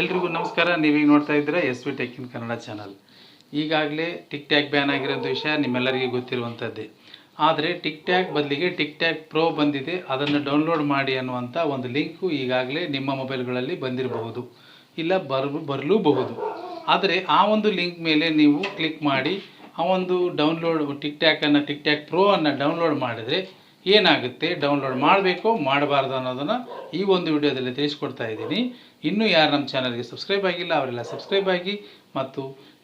ಎಲ್ರಿಗೂ ನಮಸ್ಕಾರ. ನೀವೀಗ ನೋಡ್ತಾ ಇದ್ದೀರಾ S V tech in Kannada channel. ಈಗಾಗಲೇ ಟಿಕ್ ಟ್ಯಾಕ್ ಬ್ಯಾನ್ ಆಗಿರೋಂಥ ವಿಷಯ ನಿಮ್ಮೆಲ್ಲರಿಗೂ ಗೊತ್ತಿರುವಂಥದ್ದೇ. ಆದರೆ ಟಿಕ್ ಟ್ಯಾಕ್ ಬದಲಿಗೆ ಟಿಕ್ ಟ್ಯಾಕ್ ಪ್ರೋ ಬಂದಿದೆ, ಅದನ್ನು ಡೌನ್ಲೋಡ್ ಮಾಡಿ ಅನ್ನುವಂಥ ಒಂದು ಲಿಂಕು ಈಗಾಗಲೇ ನಿಮ್ಮ ಮೊಬೈಲ್ಗಳಲ್ಲಿ ಬಂದಿರಬಹುದು, ಇಲ್ಲ ಬರಲೂಬಹುದು. ಆದರೆ ಆ ಒಂದು ಲಿಂಕ್ ಮೇಲೆ ನೀವು ಕ್ಲಿಕ್ ಮಾಡಿ ಆ ಒಂದು ಟಿಕ್ ಟ್ಯಾಕ್ ಪ್ರೋ ಅನ್ನು ಡೌನ್ಲೋಡ್ ಮಾಡಿದರೆ ಏನಾಗುತ್ತೆ, ಡೌನ್ಲೋಡ್ ಮಾಡಬೇಕೋ ಮಾಡಬಾರ್ದು ಅನ್ನೋದನ್ನು ಈ ಒಂದು ವಿಡಿಯೋದಲ್ಲಿ ತಿಳಿಸ್ಕೊಡ್ತಾ ಇದ್ದೀನಿ. ಇನ್ನೂ ಯಾರು ನಮ್ಮ ಚಾನಲ್ಗೆ ಸಬ್ಸ್ಕ್ರೈಬ್ ಆಗಿಲ್ಲ ಅವರೆಲ್ಲ ಸಬ್ಸ್ಕ್ರೈಬ್ ಆಗಿ, ಮತ್ತು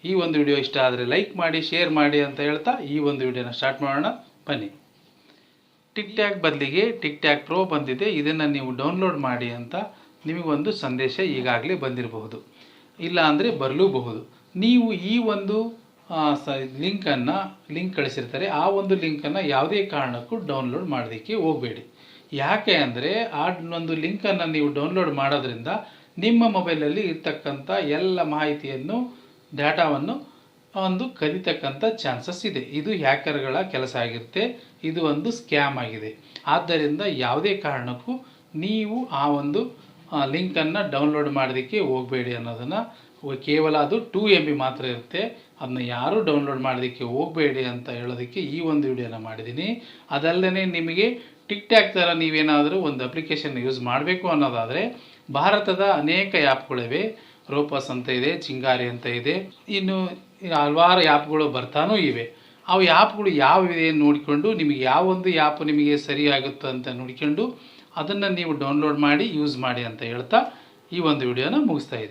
ಈ ಒಂದು ವಿಡಿಯೋ ಇಷ್ಟ ಆದರೆ ಲೈಕ್ ಮಾಡಿ, ಶೇರ್ ಮಾಡಿ ಅಂತ ಹೇಳ್ತಾ ಈ ಒಂದು ವಿಡಿಯೋನ ಸ್ಟಾರ್ಟ್ ಮಾಡೋಣ ಬನ್ನಿ. ಟಿಕ್ ಟ್ಯಾಕ್ ಬದಲಿಗೆ ಟಿಕ್ ಟ್ಯಾಕ್ ಪ್ರೋ ಬಂದಿದೆ, ಇದನ್ನು ನೀವು ಡೌನ್ಲೋಡ್ ಮಾಡಿ ಅಂತ ನಿಮಗೊಂದು ಸಂದೇಶ ಈಗಾಗಲೇ ಬಂದಿರಬಹುದು, ಇಲ್ಲ ಅಂದರೆ ಬರಲೂಬಹುದು. ನೀವು ಈ ಒಂದು ಲಿಂಕ್ ಕಳಿಸಿರ್ತಾರೆ, ಆ ಒಂದು ಲಿಂಕನ್ನು ಯಾವುದೇ ಕಾರಣಕ್ಕೂ ಡೌನ್ಲೋಡ್ ಮಾಡೋದಕ್ಕೆ ಹೋಗಬೇಡಿ. ಯಾಕೆ ಅಂದರೆ ಆ ಒಂದು ಲಿಂಕನ್ನು ನೀವು ಡೌನ್ಲೋಡ್ ಮಾಡೋದ್ರಿಂದ ನಿಮ್ಮ ಮೊಬೈಲಲ್ಲಿ ಇರ್ತಕ್ಕಂಥ ಎಲ್ಲ ಮಾಹಿತಿಯನ್ನು, ಡಾಟಾವನ್ನು ಕದಿತಕ್ಕಂಥ ಚಾನ್ಸಸ್ ಇದೆ. ಇದು ಹ್ಯಾಕರ್ಗಳ ಕೆಲಸ ಆಗಿರುತ್ತೆ, ಇದು ಒಂದು ಸ್ಕ್ಯಾಮ್ ಆಗಿದೆ. ಆದ್ದರಿಂದ ಯಾವುದೇ ಕಾರಣಕ್ಕೂ ನೀವು ಆ ಒಂದು ಲಿಂಕನ್ನು ಡೌನ್ಲೋಡ್ ಮಾಡೋದಕ್ಕೆ ಹೋಗಬೇಡಿ ಅನ್ನೋದನ್ನು, ಕೇವಲ ಅದು 2 MB ಮಾತ್ರ ಇರುತ್ತೆ, ಅದನ್ನ ಯಾರೂ ಡೌನ್ಲೋಡ್ ಮಾಡೋದಕ್ಕೆ ಹೋಗಬೇಡಿ ಅಂತ ಹೇಳೋದಕ್ಕೆ ಈ ಒಂದು ವಿಡಿಯೋನ ಮಾಡಿದ್ದೀನಿ. ಅದಲ್ಲದೆ ನಿಮಗೆ ಟಿಕ್ ಟ್ಯಾಕ್ ಥರ ನೀವೇನಾದರೂ ಒಂದು ಅಪ್ಲಿಕೇಶನ್ ಯೂಸ್ ಮಾಡಬೇಕು ಅನ್ನೋದಾದರೆ ಭಾರತದ ಅನೇಕ ಆ್ಯಪ್ಗಳಿವೆ. ರೋಪಸ್ ಅಂತ ಇದೆ, ಚಿಂಗಾರಿ ಅಂತ ಇದೆ, ಇನ್ನು ಹಲವಾರು ಆ್ಯಪ್ಗಳು ಬರ್ತಾನೂ ಇವೆ. ಅವು ಆ್ಯಪ್ಗಳು ಯಾವಿದೆ ನೋಡಿಕೊಂಡು ನಿಮಗೆ ಯಾವ ಒಂದು ಆ್ಯಪ್ ನಿಮಗೆ ಸರಿ ಆಗುತ್ತೋ ಅಂತ ನೋಡಿಕೊಂಡು ಅದನ್ನು ನೀವು ಡೌನ್ಲೋಡ್ ಮಾಡಿ ಯೂಸ್ ಮಾಡಿ ಅಂತ ಹೇಳ್ತಾ ಈ ಒಂದು ವಿಡಿಯೋನ ಮುಗಿಸ್ತಾ ಇದ್ದೀನಿ.